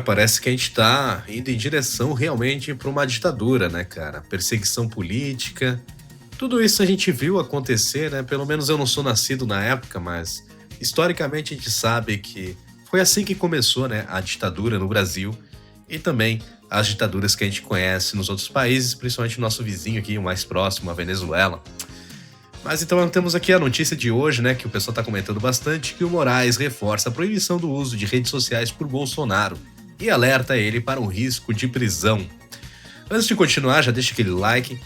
Parece que a gente tá indo em direção realmente para uma ditadura, né, cara? Perseguição política. Tudo isso a gente viu acontecer, né? Pelo menos eu não sou nascido na época, mas historicamente a gente sabe que foi assim que começou, né, a ditadura no Brasil e também as ditaduras que a gente conhece nos outros países, principalmente o nosso vizinho aqui, o mais próximo, a Venezuela. Mas então temos aqui a notícia de hoje, né, que o pessoal está comentando bastante, que o Moraes reforça a proibição do uso de redes sociais por Bolsonaro e alerta ele para um risco de prisão. Antes de continuar, já deixa aquele like.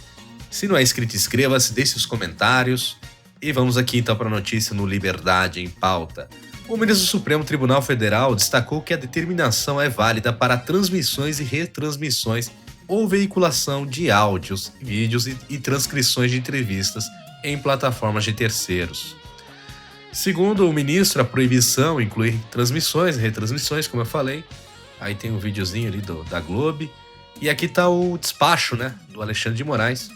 Se não é inscrito, inscreva-se, deixe os comentários. E vamos aqui então para a notícia no Liberdade em Pauta. O ministro do Supremo Tribunal Federal destacou que a determinação é válida para transmissões e retransmissões ou veiculação de áudios, vídeos e transcrições de entrevistas em plataformas de terceiros. Segundo o ministro, a proibição inclui transmissões e retransmissões, como eu falei. Aí tem um videozinho ali da Globo. E aqui está o despacho, né, do Alexandre de Moraes,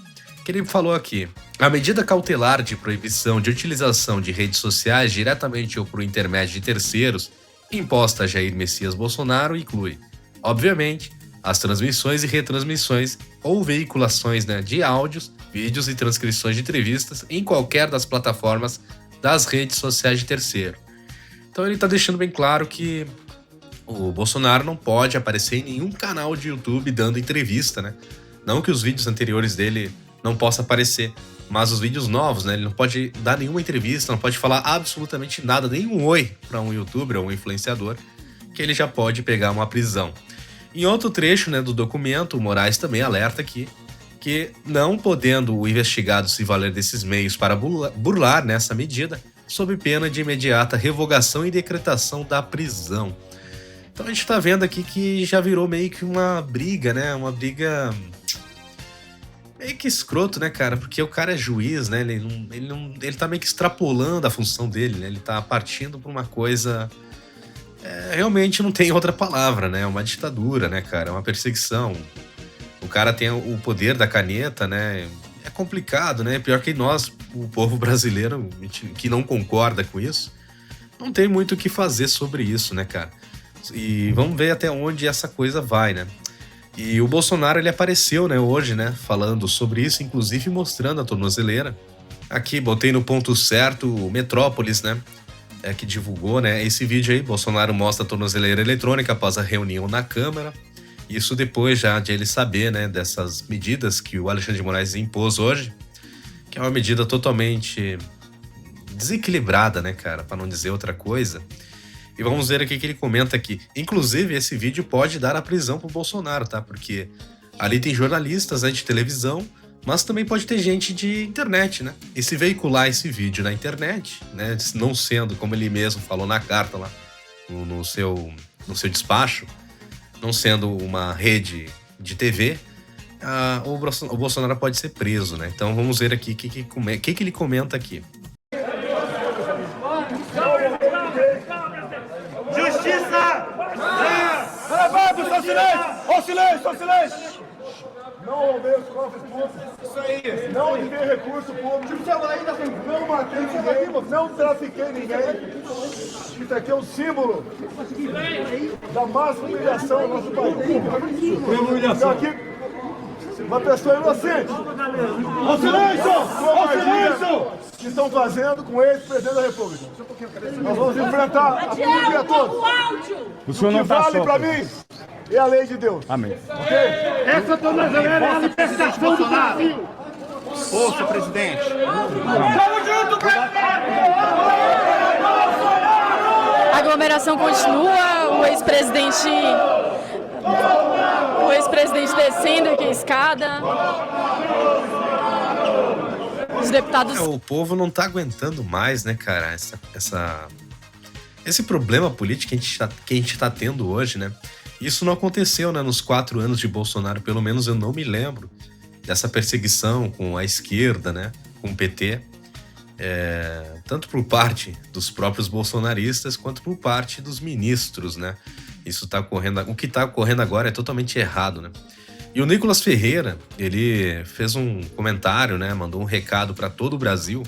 que ele falou aqui: a medida cautelar de proibição de utilização de redes sociais diretamente ou por intermédio de terceiros imposta a Jair Messias Bolsonaro inclui, obviamente, as transmissões e retransmissões ou veiculações, né, de áudios, vídeos e transcrições de entrevistas em qualquer das plataformas das redes sociais de terceiro. Então ele está deixando bem claro que o Bolsonaro não pode aparecer em nenhum canal de YouTube dando entrevista, né? Não que os vídeos anteriores dele não possam aparecer, mas os vídeos novos, né? Ele não pode dar nenhuma entrevista, não pode falar absolutamente nada, nenhum oi para um youtuber ou um influenciador, que ele já pode pegar uma prisão. Em outro trecho, né, do documento, o Moraes também alerta aqui que, não podendo o investigado se valer desses meios para burlar nessa medida, sob pena de imediata revogação e decretação da prisão. Então a gente tá vendo aqui que já virou meio que uma briga, né? Uma briga meio que escroto, né, cara? Porque o cara é juiz, né? Ele tá meio que extrapolando a função dele, né? Ele tá partindo pra uma coisa... realmente não tem outra palavra, né? É uma ditadura, né, cara? É uma perseguição. O cara tem o poder da caneta, né? É complicado, né? Pior que nós, o povo brasileiro, que não concorda com isso, não tem muito o que fazer sobre isso, né, cara? E vamos ver até onde essa coisa vai, né? E o Bolsonaro, ele apareceu, né, hoje, né, falando sobre isso, inclusive mostrando a tornozeleira. Aqui, botei no ponto certo o Metrópolis, né, que divulgou, né, esse vídeo aí. Bolsonaro mostra a tornozeleira eletrônica após a reunião na Câmara. Isso depois já de ele saber, né, dessas medidas que o Alexandre de Moraes impôs hoje, que é uma medida totalmente desequilibrada, né, cara, para não dizer outra coisa. E vamos ver aqui que ele comenta aqui. Inclusive, esse vídeo pode dar a prisão pro Bolsonaro, tá? Porque ali tem jornalistas, né, de televisão, mas também pode ter gente de internet, né? E se veicular esse vídeo na internet, né, não sendo, como ele mesmo falou na carta lá, no seu despacho, não sendo uma rede de TV, o Bolsonaro pode ser preso, né? Então vamos ver aqui o que ele comenta aqui. Silêncio! Não roubei os cofres públicos. Isso aí. Não enviei recurso público. Não matei ninguém. Não trafiquei ninguém. Isso aqui é um símbolo da máxima humilhação do nosso país. Humilhação. Aqui, uma pessoa inocente. Ao silêncio! Que estão fazendo com o ex-presidente da República. Nós vamos enfrentar a polícia todos. O que vale para mim é a lei de Deus. Amém. Ok? Essa tornozeleira é a libertação do Brasil. Ouça, presidente. Vamos junto, presidente! A aglomeração continua, o ex-presidente descendo aqui a escada. Os deputados... O povo não tá aguentando mais, né, cara, esse problema político que a gente tá tendo hoje, né? Isso não aconteceu, né, nos 4 anos de Bolsonaro, pelo menos eu não me lembro dessa perseguição com a esquerda, né, com o PT, tanto por parte dos próprios bolsonaristas quanto por parte dos ministros, né? Isso tá ocorrendo, o que tá ocorrendo agora é totalmente errado, né? E o Nicolas Ferreira, ele fez um comentário, né, mandou um recado para todo o Brasil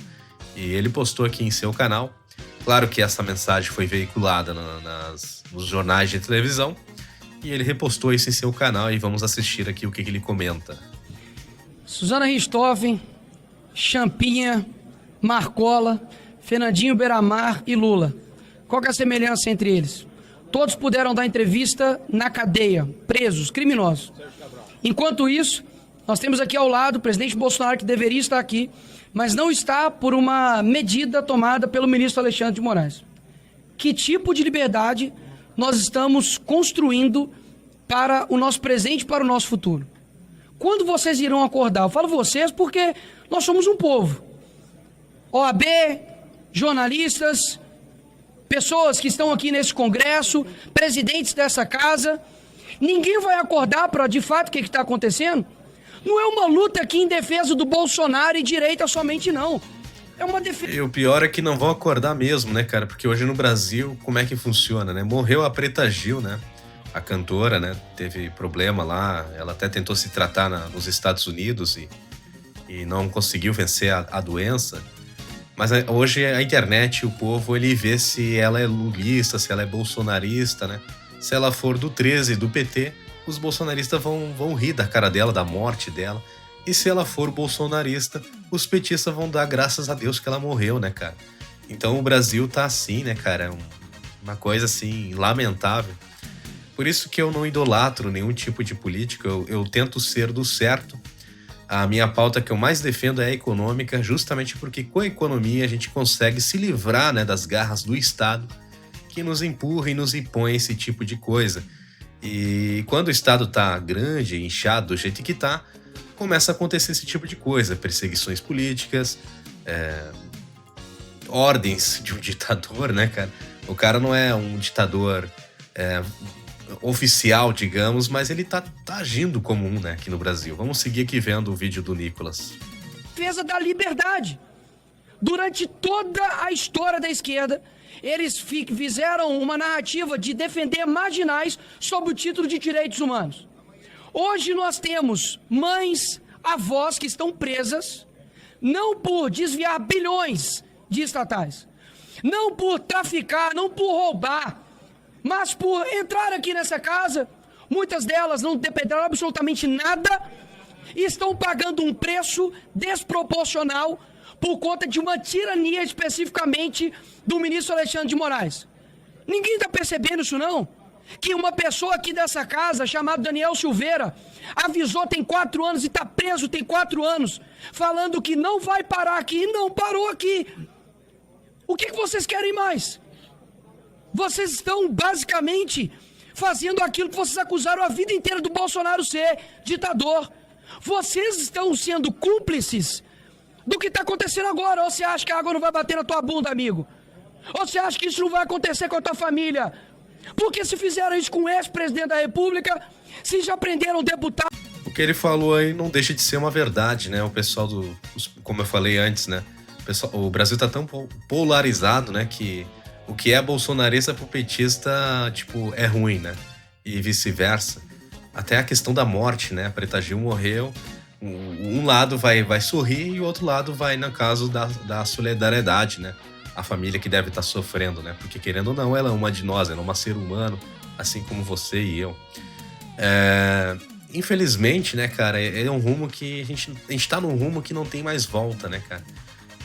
e ele postou aqui em seu canal. Claro que essa mensagem foi veiculada nos jornais de televisão E ele repostou isso em seu canal e vamos assistir aqui o que ele comenta. Suzana Richthofen, Champinha, Marcola, Fernandinho Beiramar e Lula. Qual que é a semelhança entre eles? Todos puderam dar entrevista na cadeia, presos, criminosos. Enquanto isso, nós temos aqui ao lado o presidente Bolsonaro, que deveria estar aqui, mas não está por uma medida tomada pelo ministro Alexandre de Moraes. Que tipo de liberdade nós estamos construindo para o nosso presente e para o nosso futuro? Quando vocês irão acordar? Eu falo vocês porque nós somos um povo. OAB, jornalistas, pessoas que estão aqui nesse congresso, presidentes dessa casa. Ninguém vai acordar para, de fato, o que está acontecendo? Não é uma luta aqui em defesa do Bolsonaro e direita somente, não. É uma defesa... E o pior é que não vão acordar mesmo, né, cara? Porque hoje no Brasil, como é que funciona, né? Morreu a Preta Gil, né? A cantora, né? Teve problema lá. Ela até tentou se tratar nos Estados Unidos e não conseguiu vencer a doença. Mas hoje a internet, o povo, ele vê se ela é lulista, se ela é bolsonarista, né? Se ela for do 13, do PT, os bolsonaristas vão rir da cara dela, da morte dela. E se ela for bolsonarista, os petistas vão dar graças a Deus que ela morreu, né, cara? Então o Brasil tá assim, né, cara? Uma coisa, assim, lamentável. Por isso que eu não idolatro nenhum tipo de política, eu tento ser do certo. A minha pauta que eu mais defendo é a econômica, justamente porque com a economia a gente consegue se livrar, né, das garras do Estado que nos empurra e nos impõe esse tipo de coisa. E quando o Estado tá grande, inchado do jeito que tá, começa a acontecer esse tipo de coisa, perseguições políticas, ordens de um ditador, né, cara? O cara não é um ditador oficial, digamos, mas ele tá agindo como um, né, aqui no Brasil. Vamos seguir aqui vendo o vídeo do Nicolas. Defesa da liberdade. Durante toda a história da esquerda, eles fizeram uma narrativa de defender marginais sob o título de direitos humanos. Hoje nós temos mães, avós que estão presas, não por desviar bilhões de estatais, não por traficar, não por roubar, mas por entrar aqui nessa casa, muitas delas não dependeram absolutamente nada e estão pagando um preço desproporcional por conta de uma tirania especificamente do ministro Alexandre de Moraes. Ninguém está percebendo isso, não? Que uma pessoa aqui dessa casa, chamada Daniel Silveira, avisou tem 4 anos e está preso tem 4 anos, falando que não vai parar aqui e não parou aqui. O que vocês querem mais? Vocês estão basicamente fazendo aquilo que vocês acusaram a vida inteira do Bolsonaro ser, ditador. Vocês estão sendo cúmplices do que está acontecendo agora. Ou você acha que a água não vai bater na tua bunda, amigo? Ou você acha que isso não vai acontecer com a tua família? Porque se fizeram isso com o ex-presidente da República, se já prenderam deputado... O que ele falou aí não deixa de ser uma verdade, né? O pessoal como eu falei antes, né? O Brasil tá tão polarizado, né? Que o que é bolsonarista pro petista, tipo, é ruim, né? E vice-versa. Até a questão da morte, né? A Preta Gil morreu, um lado vai sorrir e o outro lado vai, no caso da solidariedade, né? A família que deve estar sofrendo, né? Porque, querendo ou não, ela é uma de nós, ela é um ser humano, assim como você e eu. Infelizmente, né, cara, é um rumo que a gente tá num rumo que não tem mais volta, né, cara?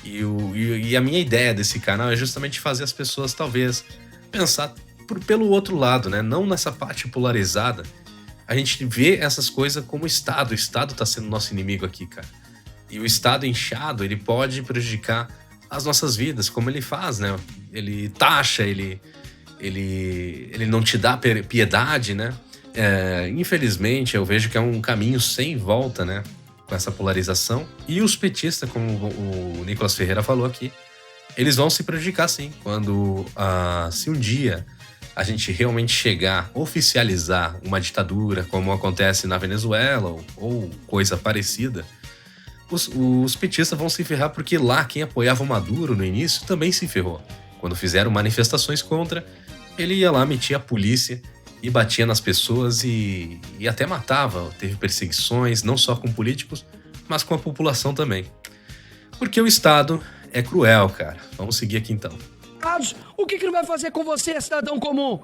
E a minha ideia desse canal é justamente fazer as pessoas, talvez, pensar pelo outro lado, né? Não nessa parte polarizada. A gente vê essas coisas como o Estado. O Estado tá sendo nosso inimigo aqui, cara. E o Estado inchado, ele pode prejudicar as nossas vidas, como ele faz, né? Ele taxa, ele não te dá piedade, né? Infelizmente, eu vejo que é um caminho sem volta, né? Com essa polarização. E os petistas, como o Nicolas Ferreira falou aqui, eles vão se prejudicar sim. Se um dia a gente realmente chegar, oficializar uma ditadura, como acontece na Venezuela ou coisa parecida, os petistas vão se ferrar, porque lá quem apoiava o Maduro no início também se ferrou. Quando fizeram manifestações contra, ele ia lá, metia a polícia e batia nas pessoas e até matava. Teve perseguições, não só com políticos, mas com a população também. Porque o Estado é cruel, cara. Vamos seguir aqui então. O que não vai fazer com você, cidadão comum?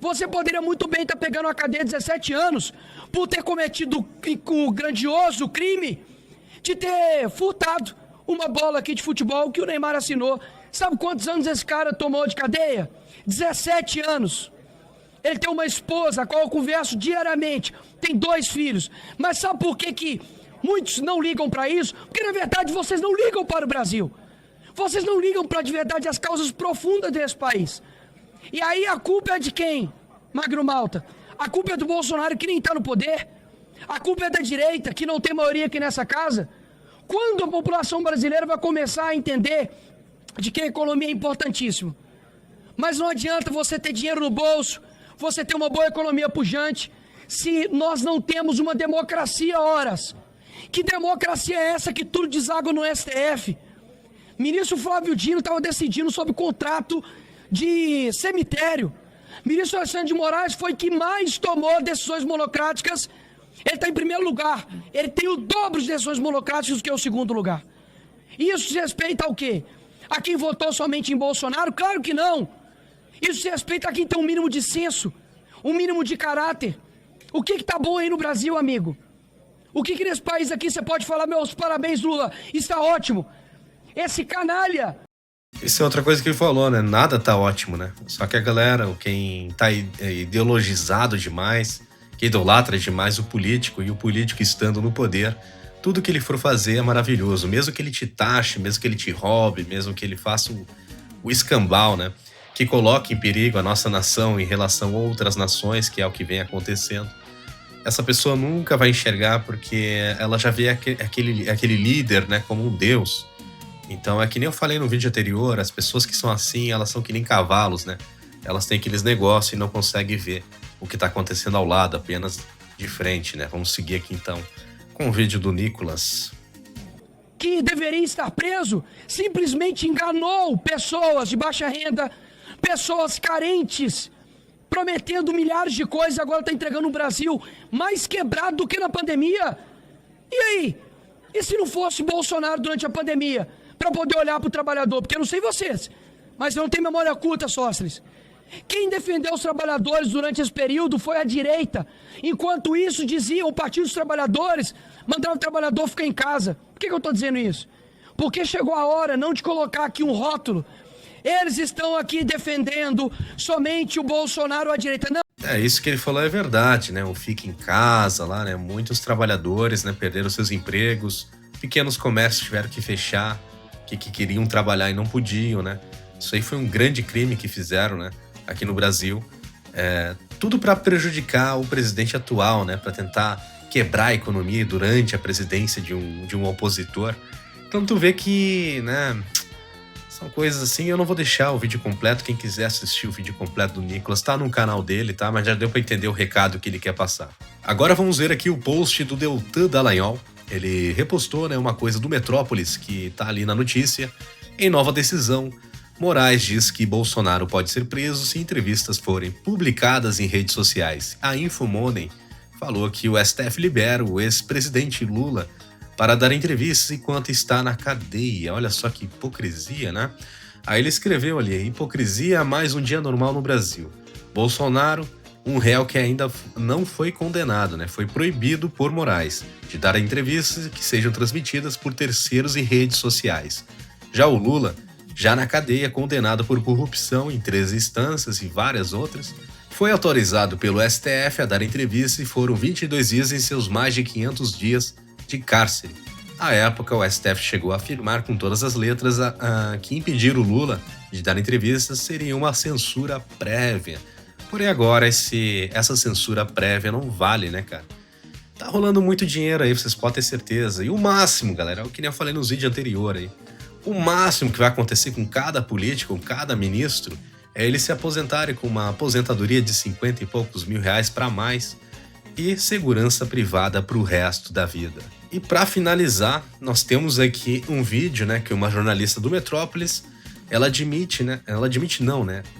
Você poderia muito bem estar pegando uma cadeia de 17 anos por ter cometido o grandioso crime de ter furtado uma bola aqui de futebol que o Neymar assinou. Sabe quantos anos esse cara tomou de cadeia? 17 anos. Ele tem uma esposa, a qual eu converso diariamente, tem 2 filhos. Mas sabe por que muitos não ligam para isso? Porque na verdade vocês não ligam para o Brasil. Vocês não ligam para de verdade as causas profundas desse país. E aí a culpa é de quem, Magno Malta? A culpa é do Bolsonaro, que nem está no poder? A culpa é da direita, que não tem maioria aqui nessa casa? Quando a população brasileira vai começar a entender de que a economia é importantíssima? Mas não adianta você ter dinheiro no bolso, você ter uma boa economia pujante, se nós não temos uma democracia, horas. Que democracia é essa que tudo deságua no STF? Ministro Flávio Dino estava decidindo sobre o contrato de cemitério. Ministro Alexandre de Moraes foi que mais tomou decisões monocráticas. Ele está em primeiro lugar. Ele tem o dobro de decisões monocráticas que é o segundo lugar. Isso se respeita ao quê? A quem votou somente em Bolsonaro? Claro que não. Isso se respeita a quem tem um mínimo de senso, um mínimo de caráter. O que está bom aí no Brasil, amigo? O que nesse país aqui você pode falar, meus parabéns, Lula, está ótimo. Esse canalha... Isso é outra coisa que ele falou, né? Nada tá ótimo, né? Só que a galera, quem tá ideologizado demais, que idolatra demais o político, e o político estando no poder, tudo que ele for fazer é maravilhoso. Mesmo que ele te taxe, mesmo que ele te roube, mesmo que ele faça o escambau, né? Que coloque em perigo a nossa nação em relação a outras nações, que é o que vem acontecendo. Essa pessoa nunca vai enxergar porque ela já vê aquele líder, né, como um deus. Então é que nem eu falei no vídeo anterior, as pessoas que são assim, elas são que nem cavalos, né? Elas têm aqueles negócios e não conseguem ver o que está acontecendo ao lado, apenas de frente, né? Vamos seguir aqui então com o vídeo do Nicolas. Que deveria estar preso, simplesmente enganou pessoas de baixa renda, pessoas carentes, prometendo milhares de coisas, agora está entregando o Brasil mais quebrado do que na pandemia. E aí? E se não fosse Bolsonaro durante a pandemia, para poder olhar para o trabalhador? Porque eu não sei vocês, mas eu não tenho memória curta, Sócrates. Quem defendeu os trabalhadores durante esse período foi a direita. Enquanto isso, dizia o Partido dos Trabalhadores, mandava o trabalhador ficar em casa. Por que eu estou dizendo isso? Porque chegou a hora não de colocar aqui um rótulo. Eles estão aqui defendendo somente o Bolsonaro ou a direita. Não. É, isso que ele falou é verdade, né? O fica em casa lá, né? Muitos trabalhadores, né, perderam seus empregos, pequenos comércios tiveram que fechar, que queriam trabalhar e não podiam, né? Isso aí foi um grande crime que fizeram, né, aqui no Brasil. Tudo para prejudicar o presidente atual, né? Para tentar quebrar a economia durante a presidência de um opositor. Então tu vê que, né, são coisas assim. Eu não vou deixar o vídeo completo. Quem quiser assistir o vídeo completo do Nicolas tá no canal dele, tá? Mas já deu para entender o recado que ele quer passar. Agora vamos ver aqui o post do Deltan Dallagnol. Ele repostou, né, uma coisa do Metrópolis, que tá ali na notícia. Em nova decisão, Moraes diz que Bolsonaro pode ser preso se entrevistas forem publicadas em redes sociais. A Infomoney falou que o STF libera o ex-presidente Lula para dar entrevistas enquanto está na cadeia. Olha só que hipocrisia, né? Aí ele escreveu ali: hipocrisia, mais um dia normal no Brasil. Bolsonaro, um réu que ainda não foi condenado, né? Foi proibido por Moraes de dar entrevistas que sejam transmitidas por terceiros em redes sociais. Já o Lula, já na cadeia, condenado por corrupção em 13 instâncias e várias outras, foi autorizado pelo STF a dar entrevistas e foram 22 dias em seus mais de 500 dias de cárcere. À época, o STF chegou a afirmar com todas as letras que impedir o Lula de dar entrevistas seria uma censura prévia. Porém agora essa censura prévia não vale, né, cara? Tá rolando muito dinheiro aí, vocês podem ter certeza. E o máximo, galera, é o que nem eu falei nos vídeos anteriores aí. O máximo que vai acontecer com cada político, com cada ministro, é eles se aposentarem com uma aposentadoria de 50 e poucos mil reais para mais e segurança privada para o resto da vida. E para finalizar, nós temos aqui um vídeo, né, que uma jornalista do Metrópolis, ela admite, né,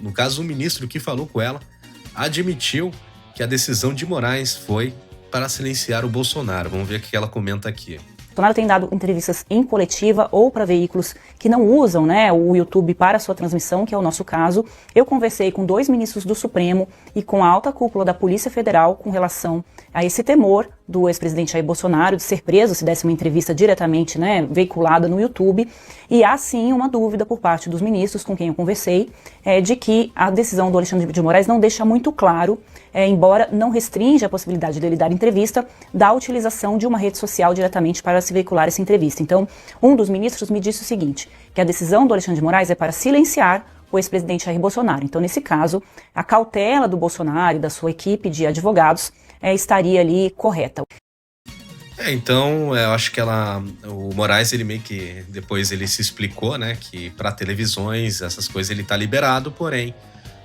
no caso o ministro que falou com ela, admitiu que a decisão de Moraes foi para silenciar o Bolsonaro. Vamos ver o que ela comenta aqui. Bolsonaro tem dado entrevistas em coletiva ou para veículos que não usam, né, o YouTube para sua transmissão, que é o nosso caso. Eu conversei com 2 ministros do Supremo e com a alta cúpula da Polícia Federal com relação a esse temor do ex-presidente Jair Bolsonaro de ser preso se desse uma entrevista diretamente, né, veiculada no YouTube. E há sim uma dúvida por parte dos ministros com quem eu conversei, de que a decisão do Alexandre de Moraes não deixa muito claro, embora não restrinja a possibilidade dele dar entrevista, da utilização de uma rede social diretamente para se veicular essa entrevista. Então, um dos ministros me disse o seguinte, que a decisão do Alexandre de Moraes é para silenciar o ex-presidente Jair Bolsonaro. Então, nesse caso, a cautela do Bolsonaro e da sua equipe de advogados estaria ali correta. Então, eu acho que o Moraes, ele meio que, depois ele se explicou, né, que para televisões, essas coisas ele tá liberado, porém,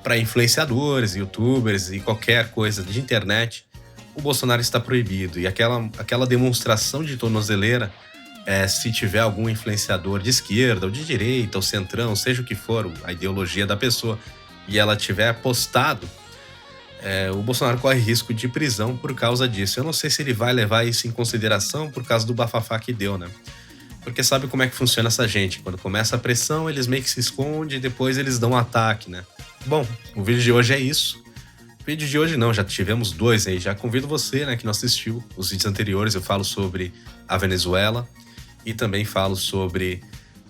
para influenciadores, youtubers e qualquer coisa de internet, o Bolsonaro está proibido. E aquela demonstração de tornozeleira, se tiver algum influenciador de esquerda ou de direita ou centrão, seja o que for, a ideologia da pessoa, e ela tiver postado, o Bolsonaro corre risco de prisão por causa disso. Eu não sei se ele vai levar isso em consideração por causa do bafafá que deu, né? Porque sabe como é que funciona essa gente. Quando começa a pressão, eles meio que se escondem e depois eles dão um ataque, né? Bom, o vídeo de hoje é isso. O vídeo de hoje não, já tivemos 2 aí. Já convido você, né, que não assistiu os vídeos anteriores. Eu falo sobre a Venezuela e também falo sobre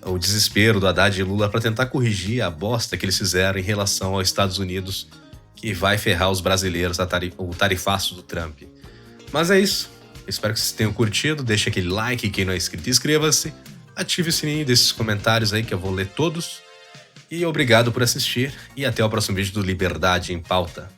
o desespero do Haddad e Lula para tentar corrigir a bosta que eles fizeram em relação aos Estados Unidos, que vai ferrar os brasileiros, o tarifaço do Trump. Mas é isso. Espero que vocês tenham curtido. Deixe aquele like, quem não é inscrito, inscreva-se. Ative o sininho desses comentários aí que eu vou ler todos. E obrigado por assistir. E até o próximo vídeo do Liberdade em Pauta.